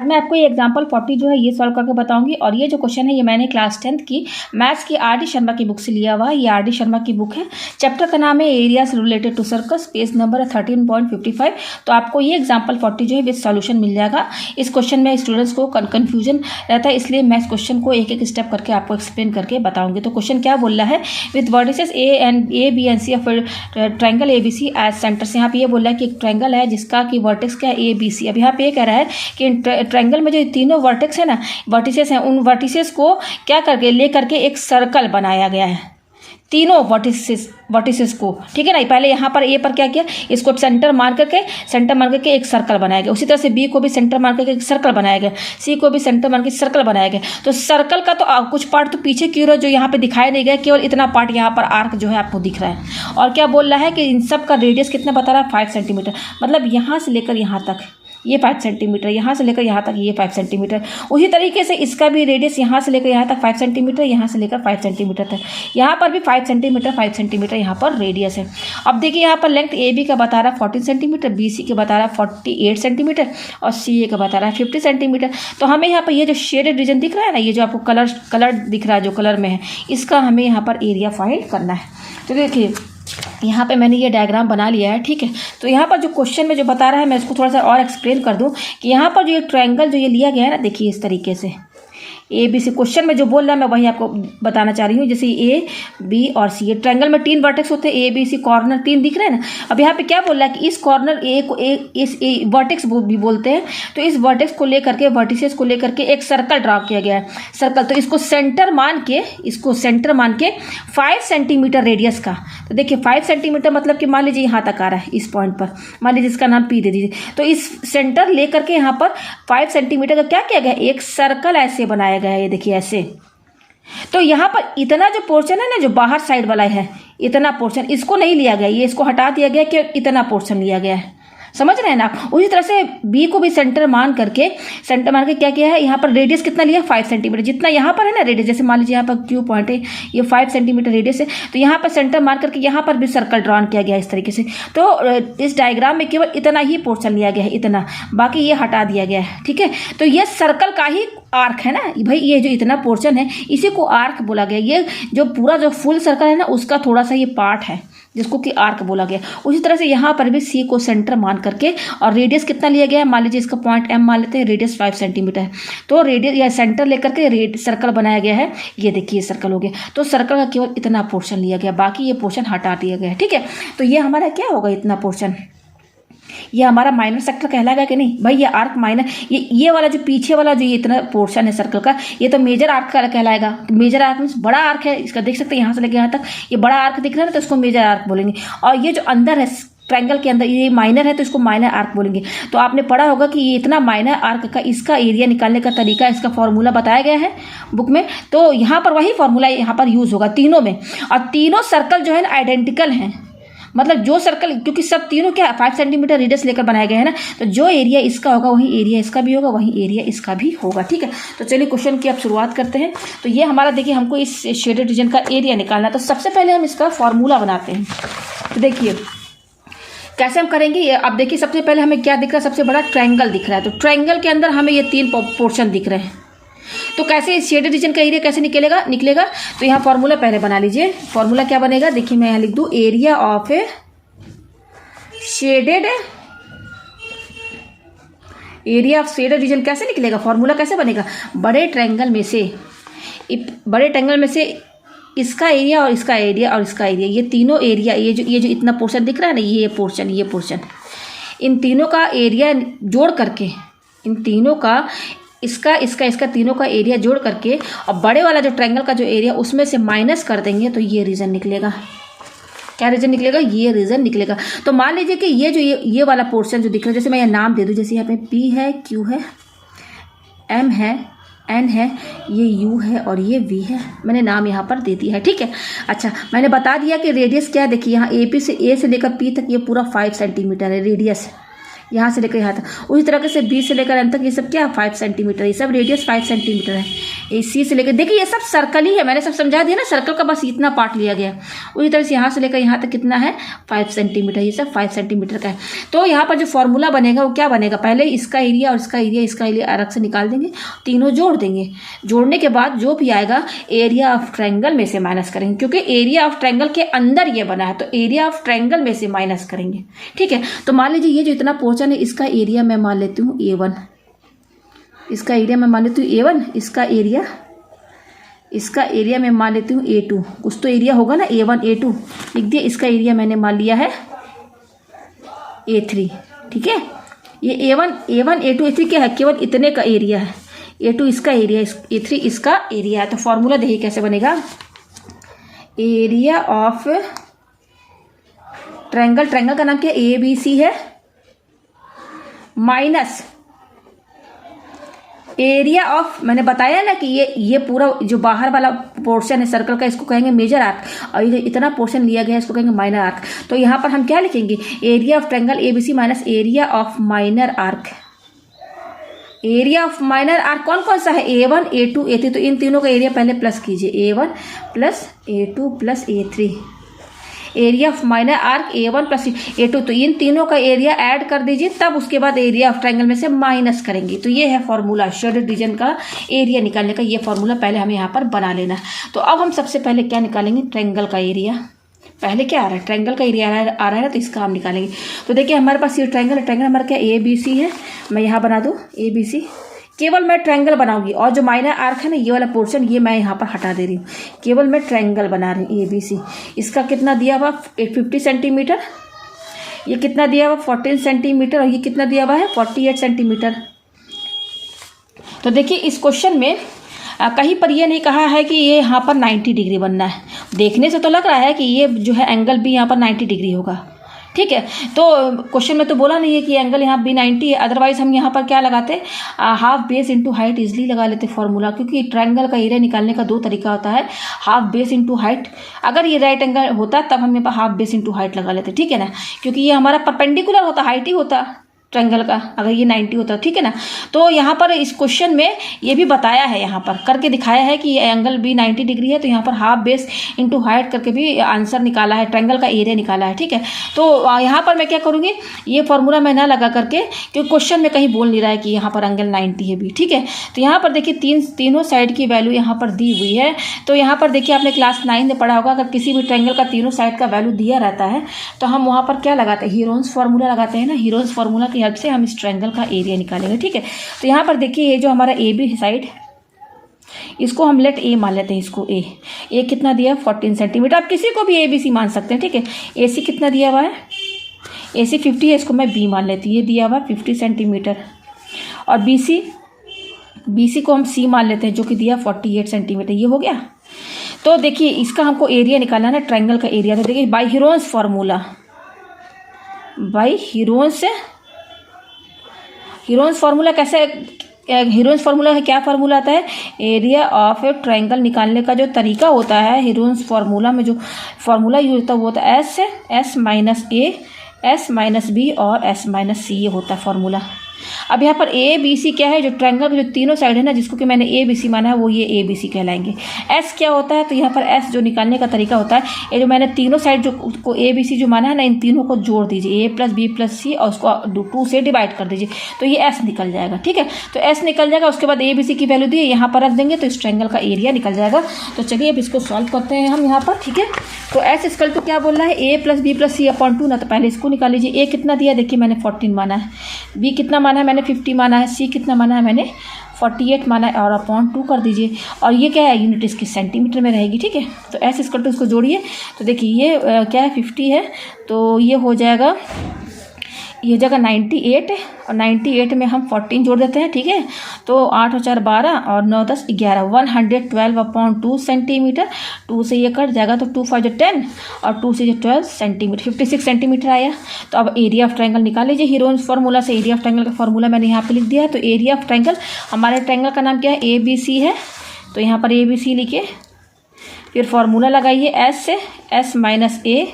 मैं आपको ये एग्जांपल 40 जो है ये सॉल्व करके बताऊंगी। और ये जो क्वेश्चन है ये मैंने क्लास 10th की मैथ्स की आर डी शर्मा की बुक से लिया हुआ है। ये आर डी शर्मा की बुक है, चैप्टर का नाम है areas related to circles, page number है 13.55। तो आपको ये एग्जाम्पल 40 जो है विद सॉल्यूशन मिल जाएगा। इस क्वेश्चन में स्टूडेंट्स को कन्फ्यूजन रहता है, इसलिए मैं इस क्वेश्चन को एक एक स्टेप करके आपको एक्सप्लेन करके बताऊंगी। तो क्वेश्चन क्या बोल रहा है, with vertices A B and C of triangle A B C as centres. यहाँ पे ये बोल रहा है कि एक ट्रायंगल है जिसका कि वर्टेक्स क्या है ए बी सी। अब यहाँ पे ये कह रहा है कि ट्रायंगल में जो तीनों वर्टेक्स है ना, वर्टिसेस हैं, उन वर्टिसेस को क्या करके ले करके एक सर्कल बनाया गया है, तीनों वर्टिसेस को, ठीक है ना। पहले यहाँ पर ए पर क्या किया, इसको सेंटर मार करके एक सर्कल बनाया गया। उसी तरह से बी को भी सेंटर मार करके एक सर्कल बनाया गया, सी को भी सेंटर मार के सर्कल बनाया गया। तो सर्कल का तो कुछ पार्ट तो पीछे क्यों रहा, जो यहाँ पे दिखाई नहीं गया, केवल इतना पार्ट यहाँ पर आर्क जो है आपको दिख रहा है। और क्या बोल रहा है कि इन सब का रेडियस कितना बता रहा है, 5 सेंटीमीटर। मतलब यहाँ से लेकर यहाँ तक ये 5 सेंटीमीटर, यहाँ से लेकर यहाँ तक ये 5 सेंटीमीटर। उसी तरीके से इसका भी रेडियस यहाँ से लेकर यहाँ तक 5 सेंटीमीटर, यहाँ से लेकर 5 सेंटीमीटर तक, यहाँ पर भी 5 सेंटीमीटर यहाँ पर रेडियस है। अब देखिए यहाँ पर लेंथ ए बी का बता रहा है 14 सेंटीमीटर, बी सी का बता रहा है 48 सेंटीमीटर और सी ए का बता रहा है 50 सेंटीमीटर। तो हमें यहाँ पर ये जो शेडेड रीजन दिख रहा है ना, ये जो आपको कलर दिख रहा है, जो कलर में है, इसका हमें यहाँ पर एरिया फाइंड करना है। तो देखिए यहाँ पे मैंने ये डायग्राम बना लिया है, ठीक है। तो यहाँ पर जो क्वेश्चन में जो बता रहा है, मैं इसको थोड़ा सा और एक्सप्लेन कर दूँ कि यहाँ पर जो ये ट्रायंगल जो ये लिया गया है ना, देखिए इस तरीके से ए बी सी, क्वेश्चन में जो बोल रहा है मैं वही आपको बताना चाह रही हूँ। जैसे ए बी और सी, ये ट्रायंगल में 3 वर्टेक्स होते हैं, ए बी सी, कॉर्नर 3 दिख रहे हैं ना। अब यहाँ पे क्या बोल रहा है कि इस कॉर्नर ए को इस वर्टेक्स भी बोलते हैं। तो इस वर्टेक्स को लेकर के, वर्टिसेस को लेकर के एक सर्कल ड्रा किया गया है, सर्कल। तो इसको सेंटर मान के 5 सेंटीमीटर रेडियस का। तो देखिए 5 सेंटीमीटर मतलब कि मान लीजिए यहाँ तक आ रहा है, इस पॉइंट पर, मान लीजिए इसका नाम पी दे दीजिए। तो इस सेंटर लेकर के यहाँ पर 5 सेंटीमीटर का क्या किया गया, एक सर्कल ऐसे बनाया गया है, ये देखिए ऐसे। तो यहाँ पर इतना जो पोर्शन है ना, जो बाहर साइड वाला है, इतना पोर्शन इसको नहीं लिया गया, ये इसको हटा दिया गया कि इतना पोर्शन लिया गया है, समझ रहे हैं ना आप। उसी तरह से बी को भी सेंटर मान करके क्या किया है, यहाँ पर रेडियस कितना लिया, 5 सेंटीमीटर। जितना यहाँ पर है ना रेडियस, जैसे मान लीजिए यहाँ पर क्यू पॉइंट है, ये 5 सेंटीमीटर रेडियस है। तो यहाँ पर सेंटर मार करके यहाँ पर भी सर्कल ड्रॉन किया गया इस तरीके से। तो इस डायग्राम में केवल इतना ही पोर्शन लिया गया है, इतना, बाकी ये हटा दिया गया है, ठीक है। तो ये सर्कल का ही आर्क है ना भाई, ये जो इतना पोर्शन है इसी को आर्क बोला गया। ये जो पूरा जो फुल सर्कल है ना, उसका थोड़ा सा ये पार्ट है जिसको कि आर्क बोला गया। उसी तरह से यहाँ पर भी सी को सेंटर मान करके, और रेडियस कितना लिया गया है, मान लीजिए इसका पॉइंट एम मान लेते हैं, रेडियस 5 सेंटीमीटर है। तो रेडियस या सेंटर लेकर के सर्कल बनाया गया है, ये देखिए सर्कल हो गया। तो सर्कल का केवल इतना पोर्शन लिया गया, बाकी ये पोर्शन हटा दिया गया है, ठीक है। तो ये हमारा क्या होगा, इतना पोर्शन, ये हमारा माइनर सेक्टर कहलाएगा कि नहीं भाई। ये आर्क माइनर, ये वाला जो पीछे वाला जो ये इतना पोर्शन है सर्कल का, ये तो मेजर आर्क का कहलाएगा। मेजर आर्क मीन्स बड़ा आर्क है, इसका देख सकते हैं यहाँ से लेके यहाँ तक ये बड़ा आर्क दिख रहा है ना, तो इसको मेजर आर्क बोलेंगे। और ये जो अंदर है ट्रायंगल के अंदर, ये माइनर है, तो इसको माइनर आर्क बोलेंगे। तो आपने पढ़ा होगा कि ये इतना माइनर आर्क का, इसका एरिया निकालने का तरीका, इसका फॉर्मूला बताया गया है बुक में। तो यहाँ पर वही फॉर्मूला यहाँ पर यूज होगा तीनों में। और तीनों सर्कल जो है ना आइडेंटिकल हैं, मतलब जो सर्कल, क्योंकि सब तीनों क्या 5 सेंटीमीटर रेडियस लेकर बनाया गया है ना, तो जो एरिया इसका होगा वही एरिया इसका भी होगा, वही एरिया इसका भी होगा, ठीक है। तो चलिए क्वेश्चन की अब शुरुआत करते हैं। तो ये हमारा देखिए, हमको इस शेडेड रीजन का एरिया निकालना है। तो सबसे पहले हम इसका फॉर्मूला बनाते हैं। तो देखिए कैसे हम करेंगे ये। अब देखिए सबसे पहले हमें क्या दिख रहा है, सबसे बड़ा ट्रायंगल दिख रहा है। तो ट्रायंगल के अंदर हमें ये 3 पोर्शन दिख रहे हैं। तो कैसे शेडेड रीजन का एरिया कैसे निकलेगा। तो यहाँ फॉर्मूला पहले बना लीजिए। फॉर्मूला क्या बनेगा, देखिए मैं यहाँ लिख दूँ, area of a shaded reason कैसे निकलेगा, फॉर्मूला कैसे बनेगा, बड़े ट्रायंगल में से इसका एरिया और इसका एरिया और इसका एरिया, ये तीनों एरिया, ये जो इतना पोर्शन दिख रहा है ना, ये पोर्शन, इन तीनों का एरिया जोड़ करके, इन तीनों का इसका तीनों का एरिया जोड़ करके, और बड़े वाला जो ट्रायंगल का जो एरिया उसमें से माइनस कर देंगे, तो ये रीजन निकलेगा। क्या रीजन निकलेगा, ये रीजन निकलेगा। तो मान लीजिए कि ये वाला पोर्शन जो दिख रहा है, जैसे मैं ये नाम दे दूं, जैसे यहाँ पे P है, Q है, M है, N है, ये U है और ये V है, मैंने नाम यहाँ पर दे दिया है, ठीक है। अच्छा, मैंने बता दिया कि रेडियस क्या है, देखिए यहाँ A से लेकर P तक ये पूरा 5 सेंटीमीटर है रेडियस, यहाँ से लेकर यहाँ तक। उसी तरह से B से लेकर N तक ये सब क्या है, 5 सेंटीमीटर, ये सब रेडियस 5 सेंटीमीटर है। सी से लेकर, देखिए ये सब सर्कल ही है, मैंने सब समझा दिया ना, सर्कल का बस इतना पार्ट लिया गया। उसी तरह से यहाँ से लेकर यहाँ तक कितना है 5 सेंटीमीटर, ये सब 5 सेंटीमीटर का है। तो यहाँ पर जो फॉर्मूला बनेगा वो क्या बनेगा, पहले इसका एरिया और इसका एरिया अलग से निकाल देंगे, तीनों जोड़ देंगे। जोड़ने के बाद जो भी आएगा एरिया ऑफ ट्रायंगल में से माइनस करेंगे, क्योंकि एरिया ऑफ ट्रायंगल के अंदर ये बना है, तो एरिया ऑफ ट्रायंगल में से माइनस करेंगे। ठीक है, तो मान लीजिए ये जो इतना पोर्शन है इसका एरिया मैं मान लेती हूँ A1, इसका एरिया मैं मान लेती हूँ A1, इसका एरिया मैं मान लेती हूँ A2, कुछ तो एरिया होगा ना, A1 A2 लिख दिया, इसका एरिया मैंने मान लिया है A3। ठीक है, ये A1 A2 A3 क्या है, केवल इतने का एरिया है, A2 इसका एरिया, A3 इसका एरिया है। तो फॉर्मूला देखिए कैसे बनेगा, एरिया ऑफ ट्रायंगल का नाम क्या है ABC है, माइनस एरिया ऑफ, मैंने बताया ना कि ये पूरा जो बाहर वाला पोर्शन है सर्कल का इसको कहेंगे मेजर आर्क, और ये इतना पोर्शन लिया गया है इसको कहेंगे माइनर आर्क। तो यहाँ पर हम क्या लिखेंगे, area of triangle ABC minus area of minor arc. Area of minor arc कौन कौन सा है, A1 A2 A3, तो इन तीनों का एरिया पहले प्लस कीजिए, A1 plus A2 plus A3। Area of minor arc A1 plus A2, तो इन तीनों का एरिया ऐड कर दीजिए, तब उसके बाद एरिया ऑफ ट्रायंगल में से माइनस करेंगे। तो ये है फॉर्मूला शेडेड रीजन का एरिया निकालने का, ये फॉर्मूला पहले हमें यहाँ पर बना लेना है। तो अब हम सबसे पहले क्या निकालेंगे, ट्रायंगल का एरिया। पहले क्या आ रहा है, ट्रायंगल का एरिया आ रहा है ना, तो इसका हम निकालेंगे। तो देखिए हमारे पास ये ट्रायंगल हमारा क्या ABC है, मैं यहाँ बना दूँ ABC, केवल मैं ट्रायंगल बनाऊंगी, और जो माइनर आर्क है ना ये वाला पोर्शन ये मैं यहाँ पर हटा दे रही हूँ, केवल मैं ट्रायंगल बना रही हूँ ABC। इसका कितना दिया हुआ 50 सेंटीमीटर, ये कितना दिया हुआ 14 सेंटीमीटर, और ये कितना दिया हुआ है 48 सेंटीमीटर। तो देखिए इस क्वेश्चन में कहीं पर ये नहीं कहा है कि ये यहाँ पर 90 डिग्री बनना है, देखने से तो लग रहा है कि ये जो है एंगल भी यहाँ पर 90 डिग्री होगा। ठीक है, तो क्वेश्चन में तो बोला नहीं है कि एंगल यहाँ भी 90 है, अदरवाइज हम यहाँ पर क्या लगाते, half base into height easily लगा लेते फॉर्मूला, क्योंकि ट्रायंगल का एरिया निकालने का दो तरीका होता है, हाफ बेस इंटू हाइट। अगर ये राइट एंगल होता तब हम यहाँ पर हाफ बेस इंटू हाइट लगा लेते, ठीक है ना, क्योंकि ये हमारा परपेंडिकुलर होता, हाइट ही होता ट्रायंगल का, अगर ये 90 होता, ठीक है ना। तो यहाँ पर इस क्वेश्चन में ये भी बताया है, यहाँ पर करके दिखाया है कि ये एंगल भी 90 डिग्री है, तो यहाँ पर हाफ बेस इंटू हाइट करके भी आंसर निकाला है, ट्रायंगल का एरिया निकाला है। ठीक है, तो यहाँ पर मैं क्या करूँगी, ये फॉर्मूला मैं ना लगा करके, क्योंकि क्वेश्चन में कहीं बोल नहीं रहा है कि यहाँ पर एंगल 90 है भी। ठीक है, तो यहाँ पर देखिए तीनों साइड की वैल्यू यहाँ पर दी हुई है। तो यहाँ पर देखिए आपने क्लास 9 में पढ़ा होगा, अगर किसी भी ट्रायंगल का तीनों साइड का वैल्यू दिया रहता है तो हम वहाँ पर क्या लगाते हैं, हीरोन्स फार्मूला लगाते हैं ना, हीरोन्स फार्मूला की हेल्प से हम इस ट्रायंगल का एरिया निकालेंगे। ठीक है, तो यहाँ पर देखिए ये जो हमारा AB साइड, इसको हम लेट A मान लेते हैं, इसको A कितना दिया 14 सेंटीमीटर, आप किसी को भी ABC मान सकते हैं। ठीक है, AC कितना दिया हुआ है, AC 50 है, इसको मैं B मान लेती हूँ, ये दिया हुआ 50 सेंटीमीटर, और BC को हम C मान लेते हैं जो कि दिया 48 सेंटीमीटर, ये हो गया। तो देखिए इसका हमको एरिया निकालना है ना, ट्रायंगल का एरिया। तो देखिए by Heron's formula, Heron's formula कैसे, हीरोन्स फार्मूला है, क्या फार्मूला आता है, एरिया ऑफ ए ट्रायंगल निकालने का जो तरीका होता है, हीरोन्स फार्मूला में जो फार्मूला यूज होता है वो होता है S minus A, S minus B और S माइनस C, ये होता है फार्मूला। अब यहाँ पर ABC क्या है, जो ट्रायंगल के जो तीनों साइड है ना, जिसको कि मैंने ABC माना है, वो ये ABC कहलाएंगे। S क्या होता है, तो यहाँ पर S जो निकालने का तरीका होता है, ये जो मैंने तीनों साइड जो को ABC जो माना है ना, इन तीनों को जोड़ दीजिए, A plus B plus C, और उसको 2 से डिवाइड कर दीजिए, तो ये S निकल जाएगा। ठीक है, तो S निकल जाएगा, उसके बाद ABC की वैल्यू दी यहाँ पर रख देंगे, तो इस ट्रायंगल का एरिया निकल जाएगा। तो चलिए अब इसको सॉल्व करते हैं हम यहाँ पर। ठीक है, तो S इक्वल टू क्या बोल रहा है, A plus B plus C upon 2 ना, तो पहले इसको निकाल लीजिए। A कितना दिया, देखिए मैंने 14 माना है, B कितना माना है मैंने 50 माना है, C कितना माना है मैंने 48 माना है, और अपॉन 2 कर दीजिए, और ये क्या है यूनिट इसकी सेंटीमीटर में रहेगी। ठीक है, तो S इक्वल टू इसको जोड़िए, तो देखिए ये क्या है 50 है, तो ये हो जाएगा, ये जगह 98 है, और 98 में हम 14 जोड़ देते हैं। ठीक है, तो 8 और 4 12 और 9 10 11, 112 अपॉन 2 सेंटीमीटर, 2 से ये कट जाएगा, तो 2 5 10 और 2 से 12 सेंटीमीटर, 56 सेंटीमीटर आया। तो अब एरिया ऑफ ट्रायंगल निकाल लीजिए हीरोन्स फार्मूला से। एरिया ऑफ ट्रायंगल का फार्मूला मैंने यहाँ पे लिख दिया है। तो एरिया ऑफ ट्रायंगल, हमारे ट्रायंगल का नाम क्या है, ABC है, तो यहाँ पर ABC लिखे, फिर फार्मूला लगाइए एस से, S minus A,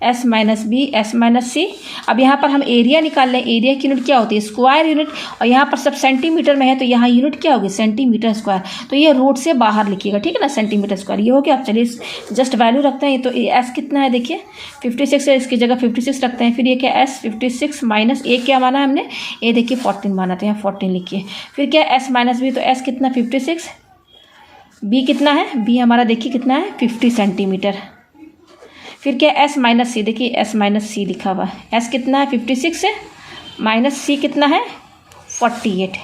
S minus B, S minus C. अब यहाँ पर हम एरिया निकाल लें। एरिया की यूनिट क्या होती है? Square unit. और यहाँ पर सब सेंटीमीटर में है तो यहाँ यूनिट क्या होगी? Centimetre square. तो ये रूट से बाहर लिखिएगा, ठीक है ना, सेंटीमीटर स्क्वायर। ये हो गया। आप चलिए जस्ट वैल्यू रखते हैं। तो एस कितना है देखिए 56 है, इसकी जगह 56 रखते हैं। फिर ये क्या एस 56 माइनस ए क्या माना है हमने? ए देखिए 14 माना था, यहाँ 14 लिखिए। फिर क्या एस माइनस बी, तो एस कितना 56, बी कितना है? बी हमारा देखिए कितना है 50 सेंटीमीटर। फिर क्या एस माइनस सी, देखिए एस माइनस सी लिखा हुआ है। एस कितना है 56 है, माइनस सी कितना है 48,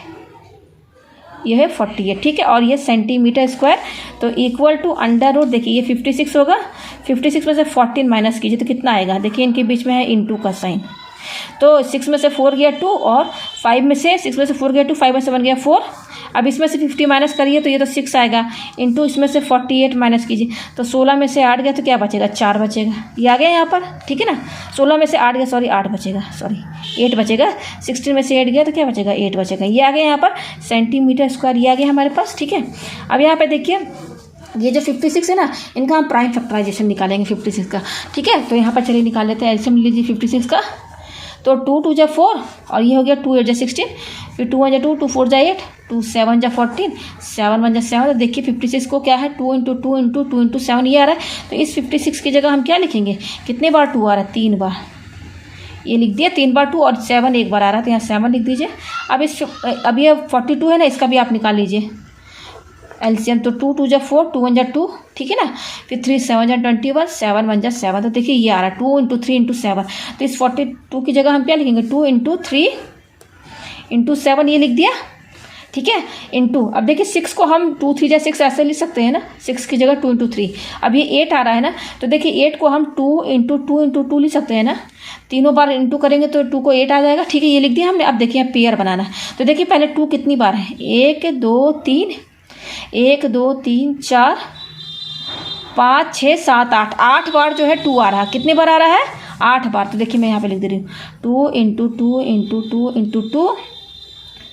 ये है 48, ठीक है। और ये सेंटीमीटर स्क्वायर, तो इक्वल टू अंडर रूट, देखिए ये 56 होगा, 56 में से 14 माइनस कीजिए तो कितना आएगा? देखिए इनके बीच में है इंटू का साइन, तो 6 में से 4 गया 2, और 5 में से 6 में से 4 गया 2, 5 में से 1 गया 4। अब इसमें से 50 माइनस करिए तो ये तो 6 आएगा, इंटू इसमें से 48 माइनस कीजिए तो 16 में से 8 गया तो क्या बचेगा? 4 बचेगा। ये आ गया यहाँ पर, ठीक है ना। 16 में से 8 गया, सॉरी 8 बचेगा, सॉरी 8 बचेगा। 16 में से 8 गया तो क्या बचेगा? 8 बचेगा। ये आ गया यहाँ पर सेंटीमीटर स्क्वायर, ये आ गया हमारे पास, ठीक है। अब यहाँ पर देखिए ये जो 56 है ना, इनका हम प्राइम फैक्टराइजेशन निकालेंगे 56 का, ठीक है। तो यहाँ पर चलिए निकाल लेते हैं। एलसीएम लीजिए 56 का, तो 2 2 जा 4, और ये हो गया 2 8 जा 16, फिर 2 1 जा 2, 2 4 जा 8, 2 7 जा 14, 7 1 जा 7। तो देखिए 56 को क्या है 2 इंटू 2 इंटू 2 इंटू 7 ये आ रहा है। तो इस 56 की जगह हम क्या लिखेंगे? कितने बार 2 आ रहा है? 3 बार। ये लिख दिया 3 बार 2, और 7 एक बार आ रहा है तो यहाँ 7 लिख दीजिए। अब ये 42 है ना, इसका भी आप निकाल लीजिए एलसीएम। तो 2 2 जा 4, 2 1 जा 2, ठीक है ना। फिर 3 7 जा 21, 7 1 जा 7। तो देखिए ये आ रहा है 2 इंटू 3 इंटू 7। तो इस 42 की जगह हम क्या लिखेंगे? 2 इंटू 3 इंटू 7, ये लिख दिया, ठीक है, इंटू। अब देखिए 6 को हम 2 3 जा 6 ऐसे लिख सकते हैं ना, 6 की जगह 2 इंटू 3। अब ये 8 आ रहा है ना, तो देखिए 8 को हम 2 इंटू 2 इंटू 2 लिख सकते हैं ना। तीनों बार इंटू करेंगे तो 2 को 8 आ जाएगा, ठीक है, ये लिख दिया हमने। अब देखिए पेयर बनाना है, तो देखिए पहले 2 कितनी बार है? 1 2 3, 1 2 3 4 5 6 7 8, 8 बार जो है 2 आ रहा है। कितनी बार आ रहा है? 8 बार। तो देखिए मैं यहाँ पे लिख दे रही हूँ 2 इंटू 2 इंटू 2 इंटू 2,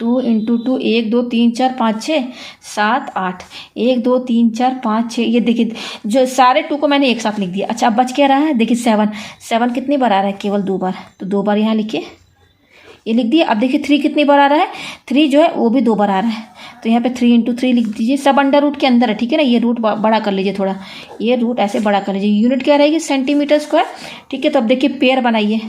2 इंटू 2, 1 2 3 4 5 6 7 8, 1 2 3 4 5 6। ये देखिए जो सारे 2 को मैंने एक साथ लिख दिया। अच्छा अब बच क्या रहा है? देखिए 7 कितनी बार आ रहा है? केवल 2 बार, तो 2 बार यहाँ लिखिए, ये लिख दिया। अब देखिए 3 कितनी बार आ रहा है? 3 जो है वो भी 2 बार आ रहा है, तो यहाँ पे 3 इंटू 3 लिख दीजिए। सब अंडर रूट के अंदर है, ठीक है ना। ये रूट बड़ा कर लीजिए थोड़ा, ये रूट ऐसे बड़ा कर लीजिए। यूनिट क्या रहेगी? सेंटीमीटर स्क्वायर, ठीक है। तो अब देखिए पेयर बनाइए,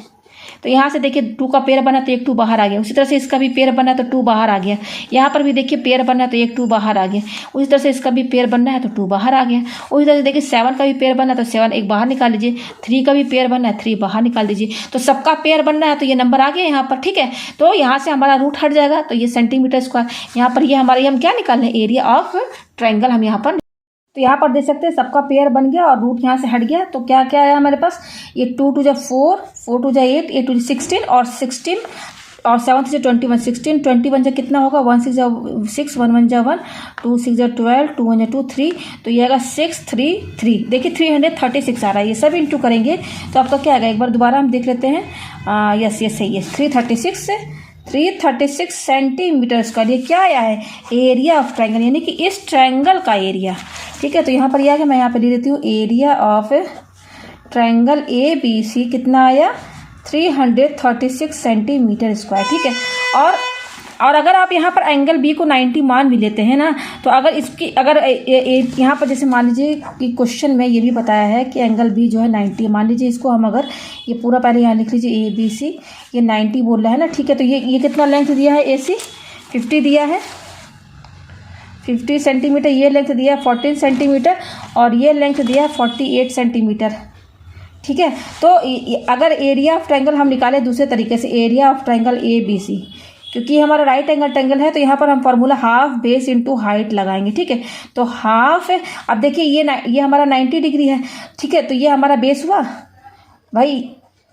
तो यहाँ से देखिए 2 का पेयर बना तो एक 2 बाहर आ गया। उसी तरह से इसका भी पेयर बना तो 2 बाहर आ गया। यहाँ पर भी देखिए पेयर बनना है तो एक 2 बाहर आ गया। उसी तरह से इसका भी पेयर बनना है तो 2 बाहर आ गया। उसी तरह से देखिए 7 का भी पेयर बनना है तो 7 एक बाहर निकाल लीजिए। 3 का भी पेयर बनना है 3 बाहर निकाल दीजिए। तो सबका पेयर बनना है तो ये नंबर आ गया यहाँ पर, ठीक है। तो यहाँ से हमारा रूट हट जाएगा, तो ये सेंटीमीटर स्क्वायर। यहाँ पर ये हमारा हम क्या निकाल लें? एरिया ऑफ ट्रायंगल हम यहाँ पर, तो यहाँ पर देख सकते हैं सबका पेयर बन गया और रूट यहाँ से हट गया। तो क्या क्या है हमारे पास? ये 2 2 जा 4, 4 2 जा 8, 8 2 जा 16, और 16 और 7 से 21, 16 21 जा कितना होगा? 1 6 जा 6, 1 1 जा 1, 2 6 जा 12, 2 1 जा 2 3। तो ये आएगा 6 3 3। देखिए 336 आ रहा है। ये सब इंटू करेंगे तो आपका क्या आएगा? एक बार दोबारा हम देख लेते हैं। यस यस सही है, 336 सेंटीमीटर स्क्वायर। ये क्या आया है? एरिया ऑफ ट्रायंगल, यानी कि इस ट्रायंगल का एरिया, ठीक है। तो यहाँ पर यह है, मैं यहाँ पे दे देती हूँ एरिया ऑफ ट्रायंगल ABC कितना आया? 336 सेंटीमीटर स्क्वायर, ठीक है। और अगर आप यहाँ पर एंगल B को 90 मान भी लेते हैं ना, तो अगर इसकी यहाँ पर जैसे मान लीजिए कि क्वेश्चन में ये भी बताया है कि एंगल B जो है 90, मान लीजिए इसको हम अगर ये पूरा पहले यहाँ लिख लीजिए ABC, ये 90 बोल रहा है ना, ठीक है। तो ये कितना लेंथ दिया है? AC 50 दिया है, 50 सेंटीमीटर। ये लेंथ दिया है 14 सेंटीमीटर, और ये लेंथ दिया है 48 सेंटीमीटर, ठीक है। तो अगर एरिया ऑफ ट्रायंगल हम निकालें दूसरे तरीके से, एरिया ऑफ ट्रायंगल ABC, क्योंकि हमारा राइट एंगल ट्रायंगल है तो यहाँ पर हम formula half base into height लगाएंगे, ठीक है। तो हाफ, अब देखिए ये हमारा 90 डिग्री है, ठीक है। तो ये हमारा बेस हुआ भाई,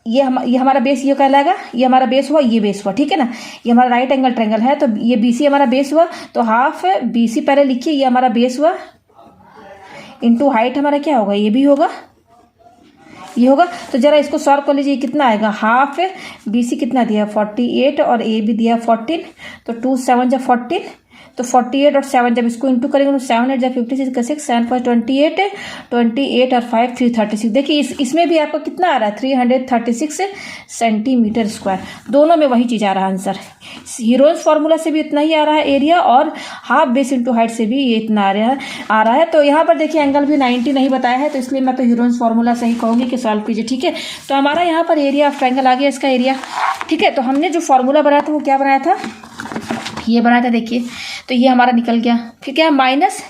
ये हमारा बेस ये कहलाएगा, ये हमारा बेस हुआ, ये बेस हुआ, ठीक है ना। ये हमारा राइट एंगल ट्रायंगल है तो ये BC हमारा बेस हुआ, तो हाफ BC पहले लिखिए, ये हमारा बेस हुआ, इनटू हाइट हमारा क्या होगा? ये भी होगा, ये होगा। तो जरा इसको सॉल्व कर लीजिए, कितना आएगा? हाफ BC कितना दिया? 48, और A भी दिया 14, तो 2 7 जा 14, तो 48 और 7 जब इसको इंटू करेंगे तो 7 8 जब 56 का 6 7 5 28 28 और 5 336। देखिए इसमें भी आपका कितना आ रहा है 336 सेंटीमीटर स्क्वायर। दोनों में वही चीज़ आ रहा है आंसर। हीरोइंस फार्मूला से भी इतना ही आ रहा है एरिया, और हाफ बेस इंटू हाइट से भी ये इतना आ रहा है। तो यहाँ पर देखिए एंगल भी 90 नहीं बताया है, तो इसलिए मैं तो हीरोइंस फार्मूला से ही कहूँगी कि सॉल्व कीजिए। ठीक है, तो हमारा यहाँ पर एरिया ऑफ ट्रायंगल आ गया, इसका एरिया। ठीक है, तो हमने जो फार्मूला बनाया था वो क्या बनाया था, ये बनाया था। देखिए तो ये हमारा निकल गया। फिर क्या, minus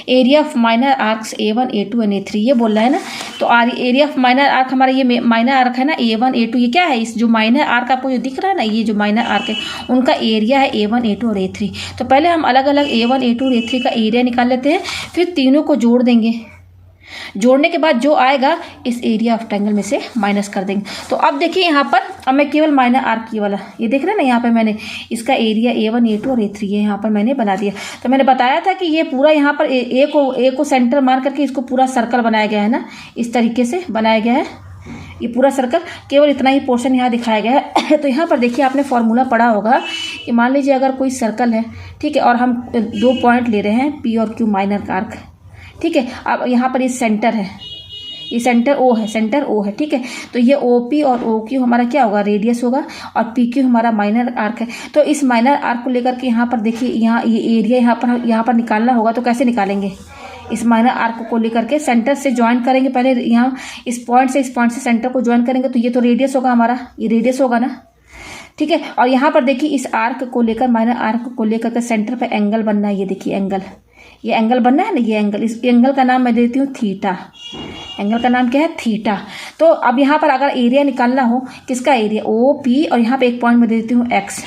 area of minor arcs A1 A2 and A3, ये बोल रहा है ना। तो एरिया ऑफ माइनर आर्क हमारा ये माइनर आर्क है ना A1 A2, ये क्या है, इस जो माइनर आर्क आपको जो दिख रहा है ना, ये जो माइनर आर्क है उनका एरिया है A1 A2 और A3। तो पहले हम अलग अलग A1 A2 और A3 का एरिया निकाल लेते हैं, फिर तीनों को जोड़ देंगे। जोड़ने के बाद जो आएगा इस एरिया ऑफ ट्रायंगल में से माइनस कर देंगे। तो अब देखिए यहाँ पर अब मैं केवल माइनर आर्क की वाला ये देख रहे हैं ना, यहाँ पे मैंने इसका एरिया A1 A2 और A3 है यहाँ पर मैंने बना दिया। तो मैंने बताया था कि ये पूरा यहाँ पर ए को सेंटर मार करके इसको पूरा सर्कल बनाया गया है ना, इस तरीके से बनाया गया है ये पूरा सर्कल, केवल इतना ही पोर्शन यहाँ दिखाया गया है। तो यहाँ पर देखिए आपने फॉर्मूला पढ़ा होगा कि मान लीजिए अगर कोई सर्कल है, ठीक है, और हम 2 पॉइंट ले रहे हैं P और Q माइनर आर्क, ठीक है। अब यहाँ पर ये सेंटर है, ये सेंटर O है, सेंटर O है, ठीक है। तो ये OP और OQ हमारा क्या होगा, रेडियस होगा, और PQ हमारा माइनर आर्क है। तो इस माइनर आर्क को लेकर के यहाँ पर देखिए यहाँ ये एरिया यहाँ पर निकालना होगा। तो कैसे निकालेंगे, इस माइनर आर्क को लेकर के सेंटर से ज्वाइन करेंगे। पहले यहाँ इस पॉइंट से सेंटर को ज्वाइन करेंगे, तो ये तो रेडियस होगा हमारा, ये रेडियस होगा ना, ठीक है। और यहाँ पर देखिए इस आर्क को लेकर, माइनर आर्क को लेकर के सेंटर पे एंगल बनना है। ये देखिए एंगल, ये एंगल बनना है ना, ये एंगल, इस एंगल का नाम मैं देती हूँ थीटा। एंगल का नाम क्या है, थीटा। तो अब यहाँ पर अगर एरिया निकालना हो, किसका एरिया, OP, और यहाँ पे एक पॉइंट मैं दे देती हूँ X।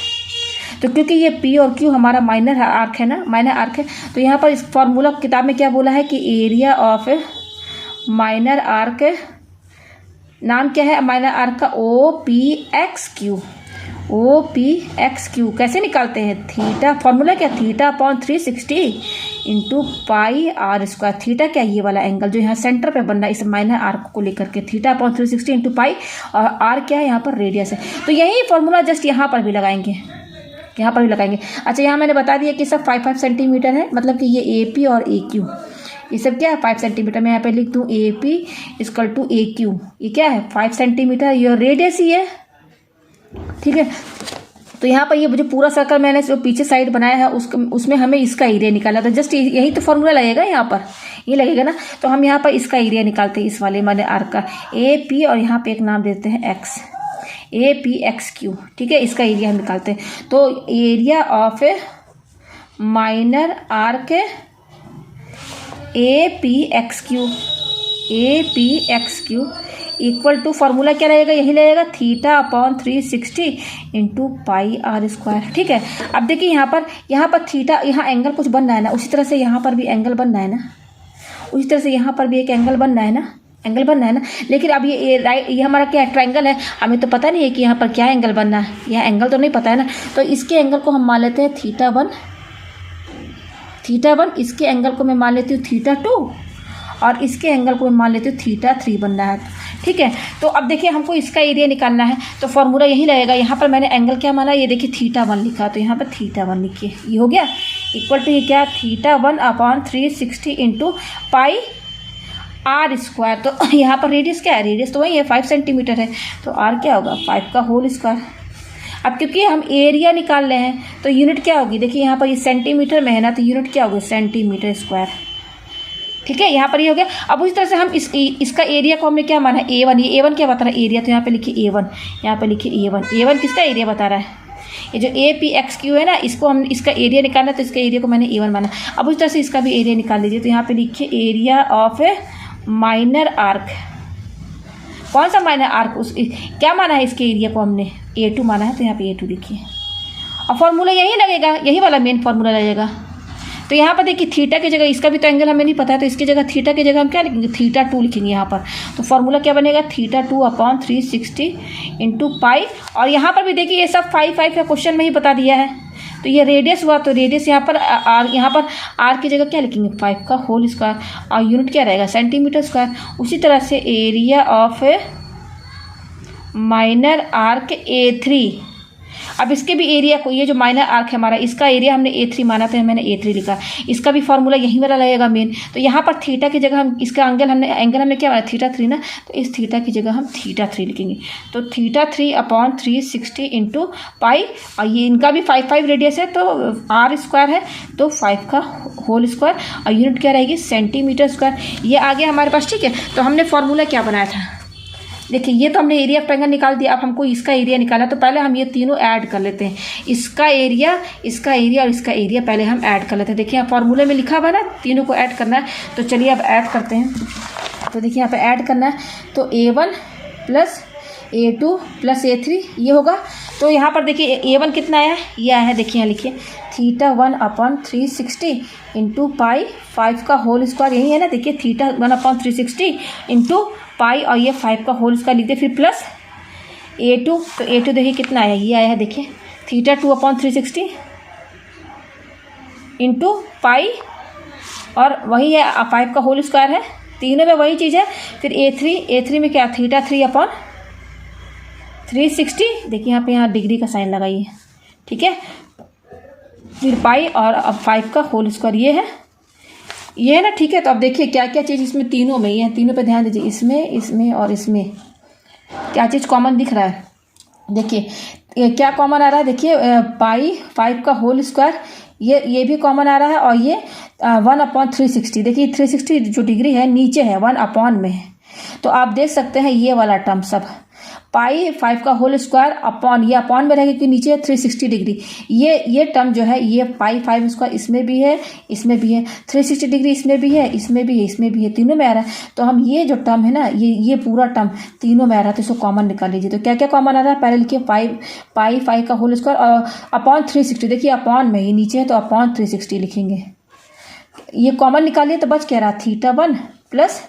तो क्योंकि ये P और Q हमारा माइनर आर्क है ना, माइनर आर्क है, तो यहाँ पर इस फॉर्मूला किताब में क्या बोला है कि एरिया ऑफ माइनर आर्क, नाम क्या है माइनर आर्क का, OPXQ। OPXQ कैसे निकालते हैं, थीटा, फॉर्मूला क्या, theta upon 360 into pi R square. Theta क्या, ये वाला एंगल जो यहाँ सेंटर पे बन रहा है इस माइनर आर्क को लेकर के, थीटा अपॉन 360 इंटू पाई, और आर क्या है यहाँ पर, रेडियस है। तो यही फॉर्मूला जस्ट यहाँ पर भी लगाएंगे, यहाँ पर भी लगाएंगे। अच्छा, यहाँ मैंने बता दिया कि सब 5 सेंटीमीटर है, मतलब कि ये AP और AQ ये सब क्या है 5 सेंटीमीटर। मैं यहाँ पे लिख दूँ AP इक्वल टू AQ, ये क्या है 5 सेंटीमीटर, ये रेडियस ही है, ठीक है। तो यहाँ पर ये जो पूरा सर्कल मैंने जो पीछे साइड बनाया है उसमें हमें इसका एरिया निकाला था। जस्ट यही तो फॉर्मूला लगेगा, यहाँ पर ये लगेगा ना। तो हम यहाँ पर इसका एरिया निकालते हैं, इस वाले माने आर्क का AP, और यहाँ पे एक नाम देते हैं X, APXQ, ठीक है। इसका एरिया हम निकालते हैं। तो area of minor arc APXQ equal to formula क्या रहेगा, यही लगेगा theta upon 360 into pi R square, ठीक है। अब देखिए यहाँ पर थीटा, यहाँ एंगल कुछ बन रहा है ना, उसी तरह से यहाँ पर भी एंगल बन रहा है ना, उसी तरह से यहाँ पर भी एक एंगल बन रहा है ना, एंगल बन रहा है ना। लेकिन अब ये हमारा क्या ट्रायंगल है, हमें तो पता नहीं है कि यहाँ पर क्या एंगल बनना है, यहाँ एंगल तो नहीं पता है ना। तो इसके एंगल को हम मान लेते हैं थीटा वन, इसके एंगल को मैं मान लेती हूँ थीटा 2, और इसके एंगल को मैं मान लेती हूँ थीटा 3 बनना है, ठीक है। तो अब देखिए हमको इसका एरिया निकालना है, तो फॉर्मूला यही लगेगा। यहाँ पर मैंने एंगल क्या माना, ये देखिए थीटा 1 लिखा, तो यहाँ पर थीटा 1 लिखिए, ये हो गया इक्वल टू ये क्या, theta 1 upon 360 into pi R square. तो यहाँ पर रेडियस क्या है, रेडियस तो वही है 5 सेंटीमीटर है, तो आर क्या होगा 5 का होल स्क्वायर। अब क्योंकि हम एरिया निकाल रहे हैं तो यूनिट क्या होगी, देखिए यहाँ पर ये सेंटीमीटर में है ना, तो यूनिट क्या होगी सेंटीमीटर स्क्वायर, ठीक है। यहाँ पर ये हो गया। अब उसी तरह से हम इसका एरिया को हमने क्या माना है A1, ये A1 क्या बता रहा है एरिया, तो यहाँ पे लिखिए A1, यहाँ पे लिखिए A1 किसका एरिया बता रहा है, ये जो APXQ है ना, इसको हम इसका एरिया निकालना, तो इसका एरिया को मैंने A1 माना। अब उसी तरह से इसका भी एरिया निकाल लीजिए, तो यहाँ पे लिखिए एरिया ऑफ माइनर आर्क। कौन सा माइनर आर्क, क्या माना है इसके एरिया को हमने A2 माना है, तो यहाँ पे A2 लिखिए। और फॉर्मूला यही लगेगा, यही वाला मेन फॉर्मूला लगेगा। तो यहाँ पर देखिए थीटा की जगह, इसका भी तो एंगल हमें नहीं पता है, तो इसकी जगह थीटा की जगह हम क्या लिखेंगे, थीटा 2 लिखेंगे यहाँ पर। तो फॉर्मूला क्या बनेगा, थीटा 2 अपॉन 360 इंटू पाई। और यहाँ पर भी देखिए ये सब 5 का क्वेश्चन में ही बता दिया है। तो ये रेडियस हुआ, तो रेडियस यहाँ पर आर की जगह क्या लिखेंगे 5 का होल स्क्वायर, और यूनिट क्या रहेगा सेंटीमीटर स्क्वायर। उसी तरह से area of minor arc A3, अब इसके भी एरिया को, ये जो माइनर आर्क है हमारा, इसका एरिया हमने A3 माना तो मैंने A3 लिखा। इसका भी फॉर्मूला यही वाला लगेगा मेन। तो यहाँ पर थीटा की जगह हम इसका एंगल हमने क्या माना, θ3 ना, तो इस थीटा की जगह हम θ3 लिखेंगे। तो θ3/360 इंटू पाई, और ये इनका भी 5 रेडियस है तो r² है तो 5 का होल स्क्वायर, और यूनिट क्या रहेगी सेंटीमीटर स्क्वायर। ये आ गया हमारे पास। ठीक है, तो हमने फॉर्मूला क्या बनाया था, देखिए ये तो हमने एरिया ऑफ ट्रायंगल निकाल दिया। अब हमको इसका एरिया निकालना, तो पहले हम ये तीनों ऐड कर लेते हैं, इसका एरिया और इसका एरिया पहले हम ऐड कर लेते हैं। देखिए फॉर्मूले में लिखा हुआ ना तीनों को ऐड करना है, तो चलिए अब ऐड करते हैं। तो देखिए यहाँ पे ऐड करना है, तो A1 plus A2 plus A3 ये होगा। तो यहाँ पर देखिए A1 कितना आया है, ये आया है, देखिए यहाँ लिखिए θ1/360 इंटू पाई 5 का होल स्क्वायर, यही है ना, देखिए θ1/360 इंटू पाई, और ये 5 का होल स्क्वायर लिखते, फिर प्लस A2, तो A2 देखिए कितना आया, ये आया है, देखिए θ2/360 इंटू पाई, और वही है 5 का होल स्क्वायर है, तीनों में वही चीज़ है। फिर A3 में क्या, θ3/360, देखिए यहाँ डिग्री का साइन लगाइए, ठीक है, फिर पाई, और अब 5 का होल स्क्वायर ये है ना, ठीक है। तो अब देखिए क्या क्या चीज़ इसमें तीनों में ही है, तीनों पे ध्यान दीजिए, इसमें और इसमें क्या चीज़ कॉमन दिख रहा है, देखिए क्या कॉमन आ रहा है, देखिए पाई 5 का होल स्क्वायर, ये भी कॉमन आ रहा है, और ये 1/360, देखिए 360 जो डिग्री है नीचे है, 1 में है, तो आप देख सकते हैं ये वाला टर्म सब पाई 5 का होल स्क्वायर अपॉन, ये अपॉन में रहेगा क्योंकि नीचे है 360 डिग्री, ये टर्म जो है ये पाई 5 स्क्वायर इसमें भी है, 360 डिग्री इसमें भी है, इसमें भी है, तीनों में आ रहा है। तो हम ये जो टर्म है ना, ये पूरा टर्म तीनों में आ रहा है, तो इसको कॉमन निकाल लीजिए। तो क्या क्या कॉमन आ रहा है, पहले लिखिए पाई 5 का होल स्क्वायर और अपॉन 360, देखिए अपॉन में, ये नीचे है तो अपॉन 360 लिखेंगे, ये कॉमन निकालिए तो बच क्या रहा, θ1 प्लस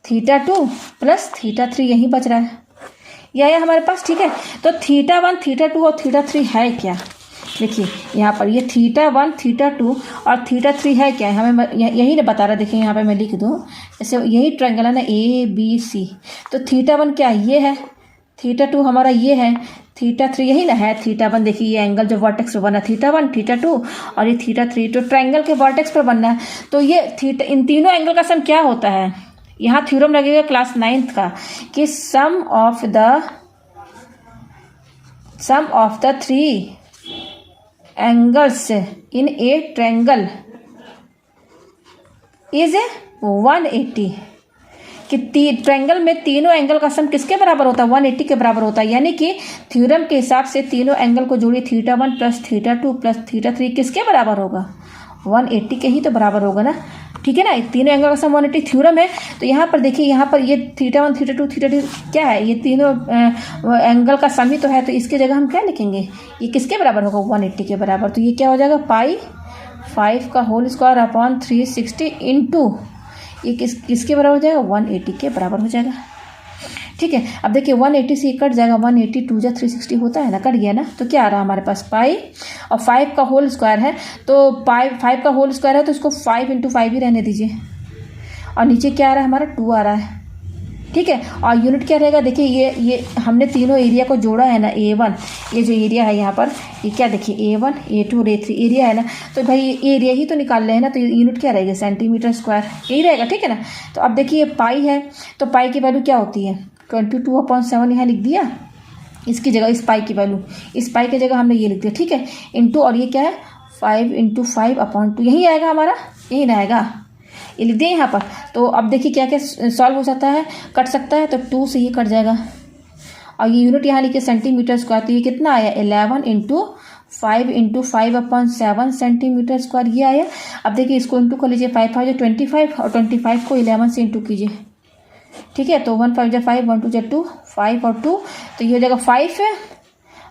θ2 प्लस θ3 यही बच रहा है, यह आया हमारे पास। ठीक है, तो θ1 θ2 और θ3 है क्या, देखिए यहाँ पर ये θ1 θ2 और θ3 है क्या, हमें यही ना बता रहा, देखिए यहाँ पे मैं लिख दूँ, जैसे यही ट्रायंगल है ना ABC, तो θ1 क्या ये है, θ2 हमारा ये है, θ3 यही ना है, θ1 देखिए ये एंगल जो वर्टेक्स पर बना θ1 θ2 और ये θ3 तो ट्रायंगल के वर्टेक्स पर बनना है। तो ये इन तीनों एंगल का सम क्या होता है, यहाँ थ्योरम लगेगा क्लास 9th का कि sum of the 3 angles in a triangle is 180, कि ट्रायंगल में तीनों एंगल का सम किसके बराबर होता है, 180 के बराबर होता है। यानी कि थ्योरम के हिसाब से तीनों एंगल को जोड़िए, θ1 प्लस θ2 प्लस θ3 किसके बराबर होगा, 180 के ही तो बराबर होगा ना, ठीक है ना, तीनों एंगल का सम 180 थ्योरम है। तो यहाँ पर देखिए, यहाँ पर ये θ1 θ2 θ3 क्या है, ये तीनों एंगल का सम ही तो है, तो इसकी जगह हम क्या लिखेंगे, ये किसके बराबर होगा, 180 के बराबर। तो ये क्या हो जाएगा, पाई 5 का होल स्क्वायर अपॉन 360 इंटू ये किसके बराबर हो जाएगा, 180 के बराबर हो जाएगा। ठीक है, अब देखिए 180 से कट जाएगा, 180 2 जा 360 होता है ना, कट गया ना, तो क्या आ रहा है हमारे पास पाई और 5 का होल स्क्वायर है, तो 5 का होल स्क्वायर है तो इसको 5 × 5 ही रहने दीजिए, और नीचे क्या आ रहा है हमारा 2 आ रहा है। ठीक है, और यूनिट क्या रहेगा, देखिए ये हमने तीनों एरिया को जोड़ा है ना, A1 ये जो एरिया है यहाँ पर, ये क्या देखिए A1 A2 और A3 एरिया है ना, तो भाई ये एरिया ही तो निकाल रहे हैं ना, तो यूनिट क्या रहेगा, सेंटीमीटर स्क्वायर यही रहेगा। ठीक है ना, तो अब देखिए पाई है, तो पाई की वैल्यू क्या होती है, 22/7 यहाँ लिख दिया, इसकी जगह इस पाई की वैल्यू, इस पाई की जगह हमने ये लिख दिया। ठीक है, इंटू, और ये क्या है 5 × 5/2 यही आएगा हमारा, यही ना आएगा, ये लिख दिया यहाँ पर। तो अब देखिए क्या क्या सॉल्व हो सकता है, कट सकता है, तो 2 से ये कट जाएगा, और ये यूनिट यहाँ लिखे सेंटीमीटर स्क्वायर, तो ये कितना आया 11 × 5 × 5/7 सेंटीमीटर स्क्वायर ये आया। अब देखिए इसको इंटू कर लीजिए, 5 5 25 और 25 को 11 से इंटू कीजिए। ठीक है, तो 1 5 5 1 2 2 5 और 2, तो ये हो जाएगा 5 है,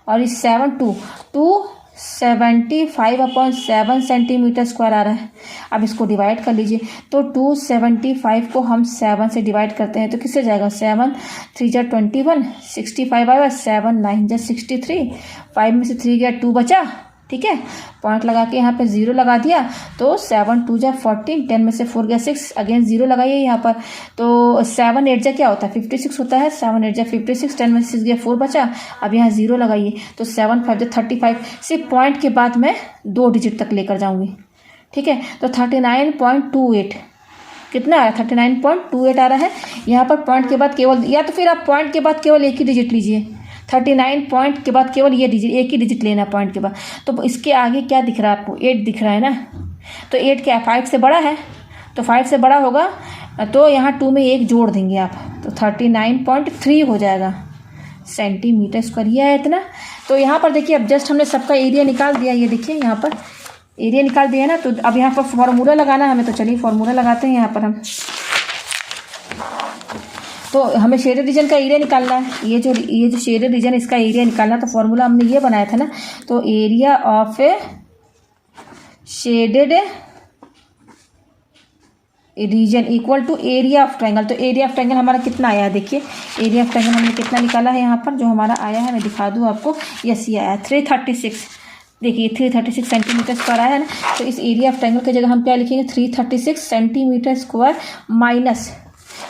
और इस 7 275/7 सेंटीमीटर स्क्वायर आ रहा है। अब इसको डिवाइड कर लीजिए, तो 275 को हम 7 से डिवाइड करते हैं तो किससे जाएगा, 7 3 जा 21 65 आएगा, 7 9 जा 63, 5 में से 3 गया 2 बचा, ठीक है, पॉइंट लगा के यहाँ पे 0 लगा दिया। तो 7 2 जा 14, 10 में से 4 गया 6, अगेन 0 लगाइए यहाँ पर। तो 7 8 जा क्या होता है 56 होता है, 7 8 जा 56, 10 में से 6 गया 4 बचा, अब यहाँ 0 लगाइए। तो 7 5 जा 35, सिर्फ पॉइंट के बाद मैं 2 डिजिट तक लेकर जाऊँगी, ठीक है। तो 39.28 कितना आ रहा है, 39.28 आ रहा है। यहाँ पर पॉइंट के बाद केवल, या तो फिर आप पॉइंट के बाद केवल एक ही डिजिट लीजिए, 39 पॉइंट के बाद केवल ये डिजिट, एक ही डिजिट लेना पॉइंट के बाद। तो इसके आगे क्या दिख रहा है आपको, 8 दिख रहा है ना। तो 8 क्या 5 से बड़ा है, तो 5 से बड़ा होगा तो यहाँ 2 में 1 जोड़ देंगे आप, तो 39.3 हो जाएगा सेंटीमीटर स्क्वायर, ये है इतना। तो यहाँ पर देखिए अब जस्ट हमने सबका एरिया निकाल दिया, ये देखिए यहाँ पर एरिया निकाल दिया ना। तो अब यहाँ पर फॉर्मूला लगाना है हमें, तो चलिए फॉर्मूला लगाते हैं यहाँ पर हम। तो हमें शेडेड रीजन का एरिया निकालना है, ये जो शेडेड रीजन इसका एरिया निकालना, तो फॉर्मूला हमने ये बनाया था ना। तो area of a shaded region equal to area of triangle. तो एरिया ऑफ ट्रायंगल हमारा कितना आया है, देखिए एरिया ऑफ ट्रायंगल हमने कितना निकाला है यहाँ पर, जो हमारा आया है मैं दिखा दूँ आपको। यस, ये आया 336, देखिए 336 सेंटीमीटर स्क्वायर आया है ना। तो इस एरिया ऑफ ट्रायंगल की जगह हम क्या लिखेंगे, 336 सेंटीमीटर स्क्वायर माइनस,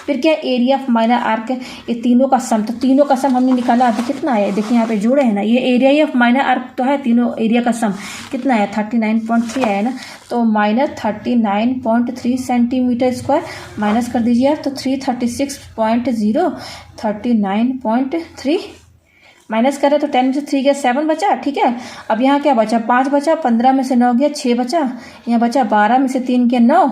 फिर क्या एरिया ऑफ माइनर आर्क, ये तीनों का सम। तो तीनों का सम हमने निकाला, अभी कितना आया, देखिए यहाँ पे जोड़े हैं ना, ये एरिया ऑफ माइनर आर्क तो है, तीनों एरिया का सम कितना आया 39.3 आया ना। तो माइनस 39.3 सेंटीमीटर स्क्वायर माइनस कर दीजिए आप, तो 336.0 39.3 माइनस करें तो 10 में से 3 गया 7 बचा, ठीक है। अब यहाँ क्या बचा 5 बचा, 15 में से 9 गया 6 बचा, यहाँ बचा 12 में से 3 गया 9,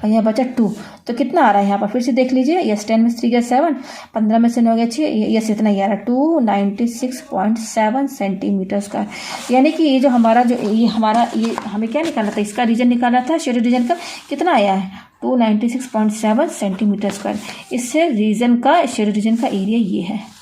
और यहाँ बचा 2। तो कितना आ रहा है यहाँ पर फिर से देख लीजिए, यस 10 में से 3 गया 7, 15 में से 9 गया 6, यस इतना ही आ रहा है 296.7 सेंटीमीटर स्क्वायर। यानी कि ये जो हमारा ये हमें क्या निकालना था, इसका रीजन निकालना था, शेडेड रीजन का कितना आया है 296.7 सेंटीमीटर स्क्वायर। इससे रीजन का शेडेड रीजन का एरिया ये है।